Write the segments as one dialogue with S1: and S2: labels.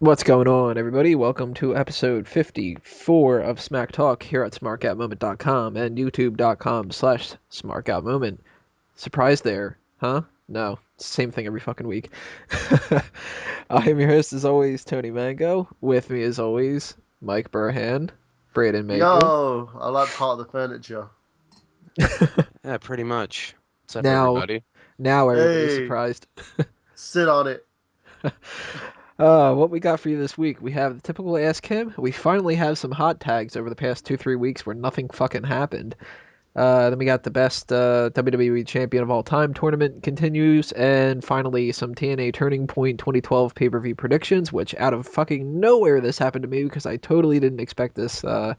S1: What's going on, everybody? Welcome to episode 54 of Smack Talk here at smarkoutmoment.com and youtube.com/smarkoutmoment. Surprise there, huh? No, it's the same thing every fucking week. I am your host, as always, Tony Mango. With me, as always, Mike Burhan, Braden Mayfield.
S2: Yo, I like part of the furniture.
S3: Yeah, pretty much. What's up,
S1: Now,
S3: everybody?
S1: now everybody's
S2: Hey,
S1: surprised.
S2: sit on it.
S1: What we got for you this week? We have the typical Ask Him. We finally have some hot tags over the past 2-3 weeks where nothing fucking happened. Then we got the best WWE champion of all time tournament continues, and finally some TNA Turning Point 2012 pay-per-view predictions, which out of fucking nowhere this happened to me because I totally didn't expect this. I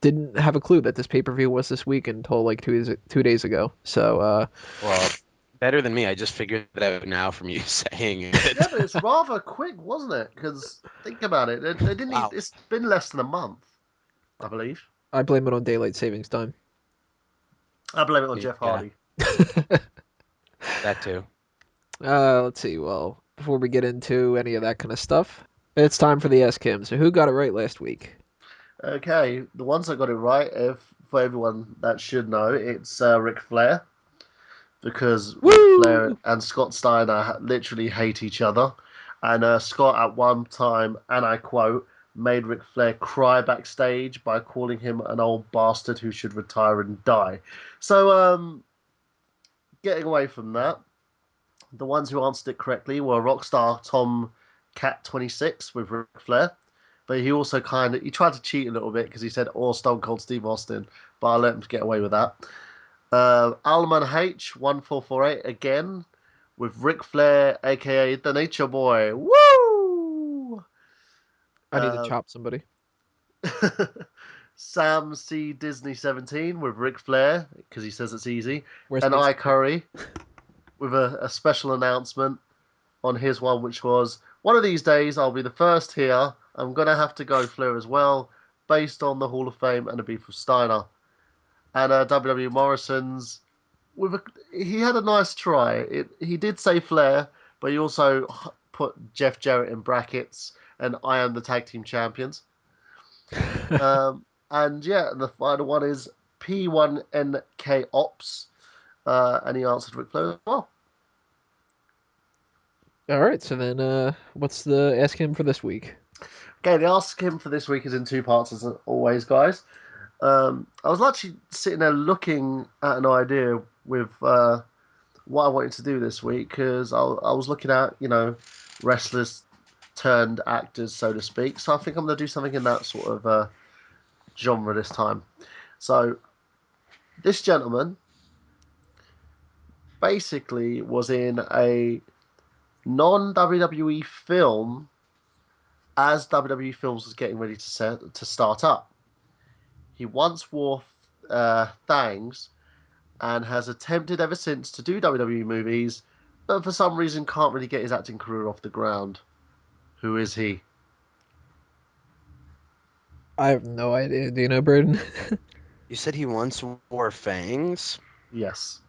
S1: didn't have a clue that this pay-per-view was this week until like 2 days ago. So
S3: Well, better than me. I just figured that out now from you saying
S2: Yeah,
S3: it.
S2: but it's rather quick, wasn't it? Because think about it, they didn't.
S3: Wow.
S2: It's been less than a month, I believe.
S1: I blame it on daylight savings time.
S2: I blame it on Jeff
S3: Yeah,
S2: Hardy.
S3: that too.
S1: Let's see. Well, before we get into any of that kind of stuff, it's time for the Ask Him. So who got it right last week?
S2: Okay, the ones that got it right, if for everyone that should know, it's Ric Flair because Ric Flair
S1: Woo!
S2: and Scott Steiner literally hate each other, and Scott at one time, and I quote, made Ric Flair cry backstage by calling him an old bastard who should retire and die. So, getting away from that, the ones who answered it correctly were Rockstar Tom Cat 26 with Ric Flair. But he also he tried to cheat a little bit because he said, or Stone Cold Steve Austin, but I let him get away with that. Alman H 1448 again with Ric Flair, aka the Nature Boy. Woo!
S1: I need to
S2: Uh,
S1: chop somebody.
S2: Sam C Disney 17 with Ric Flair because he says it's easy,
S1: Where's
S2: and
S1: my
S2: I Curry with a special announcement on his one, which was one of these days I'll be the first here. I'm gonna have to go Flair as well, based on the Hall of Fame and the beef with Steiner. And WWE Morrison's he had a nice try. He did say Flair, but he also put Jeff Jarrett in brackets, and I am the tag team champions. And yeah, the final one is P1NK Ops, and he answered Ric Flair as well.
S1: All right, so then what's the Ask Him for this week?
S2: Okay, the ask him for this week is in two parts as always, guys. I was actually sitting there looking at an idea with what I wanted to do this week because I was looking at, wrestlers turned actors, so to speak. So I think I'm going to do something in that sort of genre this time. So this gentleman basically was in a non WWE film as WWE Films was getting ready to start up. He once wore thongs and has attempted ever since to do WWE movies, but for some reason can't really get his acting career off the ground. Who is he?
S1: I have no idea. Do you know, Braden?
S3: You said he once wore fangs?
S2: Yes.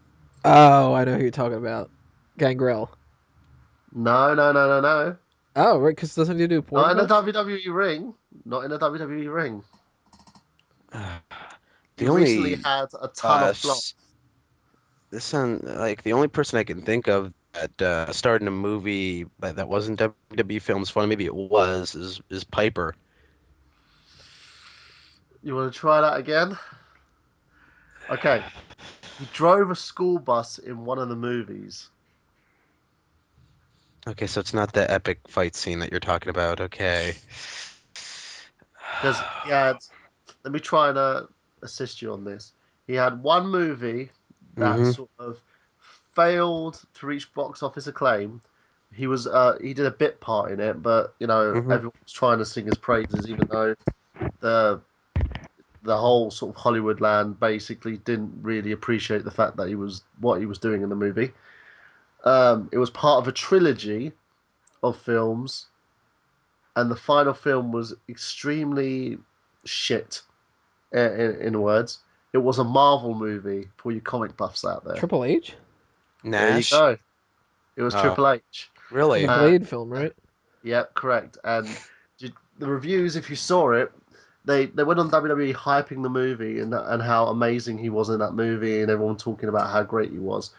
S1: Oh, I know who you're talking about. Gangrel.
S2: No, no, no, no, no.
S1: Oh, right, because doesn't he do porn
S2: Not in a
S1: films?
S2: WWE ring. Not in a WWE ring. He
S3: The
S2: recently
S3: only
S2: had a ton of flops.
S3: s- this sound like the only person I can think of that starred in a movie that wasn't WWE Films fun. Maybe it was is Piper.
S2: You want to try that again? Okay. He drove a school bus in one of the movies.
S3: Okay, so it's not the epic fight scene that you're talking about. Okay.
S2: Because he had. Let me try and assist you on this. He had one movie that
S3: Mm-hmm.
S2: sort of failed to reach box office acclaim. He did a bit part in it, but
S3: Mm-hmm.
S2: everyone was trying to sing his praises, even though the the whole sort of Hollywood land basically didn't really appreciate the fact that he was what he was doing in the movie. It was part of a trilogy of films, and the final film was extremely shit. In words, it was a Marvel movie for you comic buffs out there.
S1: Triple H?
S2: There you
S3: Nash.
S2: go. It was
S3: Oh,
S2: Triple H.
S1: For the
S3: really?
S2: Uh,
S1: Blade film, right?
S2: Yep, correct. And the reviews, if you saw it, they went on WWE hyping the movie and how amazing he was in that movie, and everyone talking about how great he was.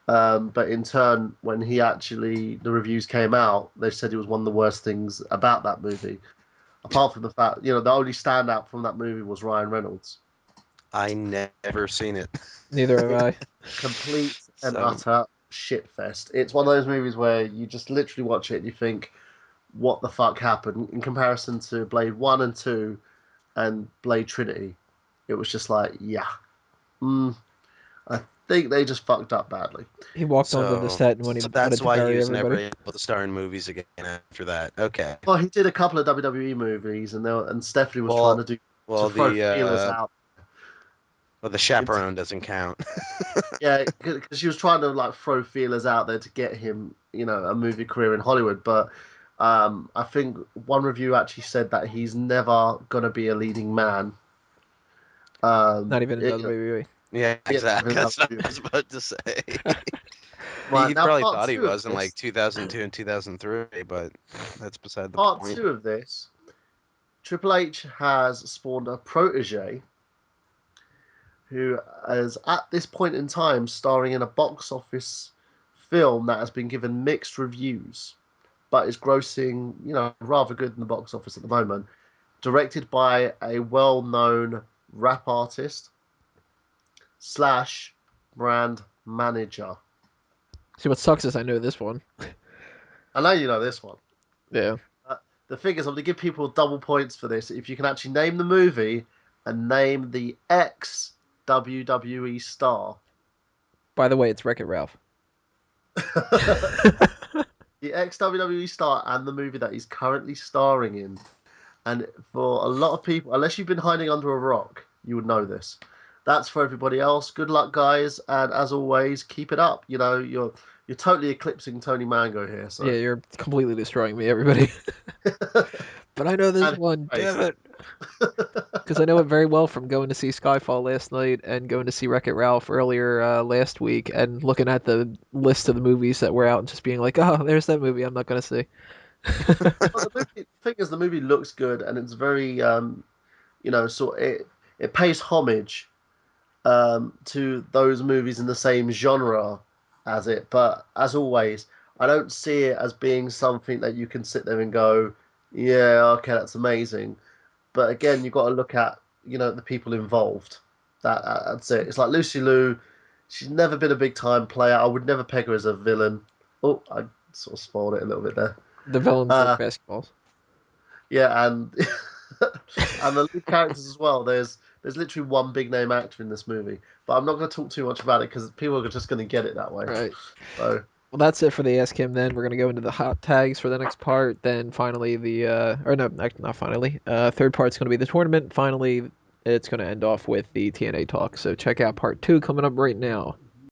S2: But in turn, when the reviews came out, they said it was one of the worst things about that movie. Apart from the fact, the only standout from that movie was Ryan Reynolds.
S3: I never seen it.
S1: Neither have I.
S2: Complete and
S3: So,
S2: utter shitfest. It's one of those movies where you just literally watch it and you think, what the fuck happened? In comparison to Blade 1 and 2 and Blade Trinity, it was just like, yeah. Mm, I think they just fucked up badly.
S1: He walked onto the
S3: so,
S1: set and
S3: so
S1: wanted
S3: that's
S1: to
S3: why he
S1: bury
S3: was never
S1: everybody.
S3: able to star in movies again after that. Okay.
S2: Well, he did a couple of WWE movies, and Stephanie was trying
S3: Well,
S2: to do to
S3: well,
S2: throw feelers out.
S3: the
S2: Into,
S3: chaperone doesn't count.
S2: yeah, because she was trying to like throw feelers out there to get him, a movie career in Hollywood. But I think one review actually said that he's never gonna be a leading man.
S1: Not even in
S2: It,
S1: WWE.
S3: Yeah,
S2: yeah,
S3: exactly. That's what I was about to say.
S2: right
S3: He
S2: now,
S3: probably
S2: part
S3: thought he
S2: two of
S3: was in like
S2: this,
S3: 2002 and 2003, but that's beside the
S2: part
S3: point.
S2: two of this, Triple H has spawned a protege who is at this point in time starring in a box office film that has been given mixed reviews, but is grossing, rather good in the box office at the moment. Directed by a well-known rap artist slash brand manager.
S1: See, what sucks is I know this one.
S2: I know you know this one.
S1: Yeah.
S2: Uh, the thing is, I'm going to give people double points for this if you can actually name the movie and name the ex WWE star.
S1: By the way, it's Wreck-It Ralph.
S2: The ex WWE star and the movie that he's currently starring in. And for a lot of people, unless you've been hiding under a rock, you would know this. That's for everybody else. Good luck, guys, and as always, keep it up. You're totally eclipsing Tony Mango here.
S1: Yeah,
S2: So,
S1: you're completely destroying me, everybody. But I know this
S2: and
S1: one,
S2: face.
S1: damn it. Because I know it very well from going to see Skyfall last night and going to see Wreck-It Ralph earlier last week and looking at the list of the movies that were out and just being like, oh, there's that movie I'm not going to see.
S2: Well, the thing is, the movie looks good and it's very, so it pays homage to those movies in the same genre as it. But as always, I don't see it as being something that you can sit there and go, yeah, okay, that's amazing. But again, you've got to look at the people involved. That's it. It's like Lucy Liu. She's never been a big time player. I would never peg her as a villain. Oh, I sort of spoiled it a little bit there.
S1: The villains like
S2: Uh,
S1: basketballs.
S2: yeah, and and the lead characters as well. There's literally one big name actor in this movie, but I'm not going to talk too much about it because people are just going to get it that way.
S1: Right.
S2: So
S1: Well, that's it for the Ask Him then. We're going to go into the hot tags for the next part. Then finally or no, not finally. Third part's going to be the tournament. Finally, it's going to end off with the TNA talk. So check out part 2 coming up right now.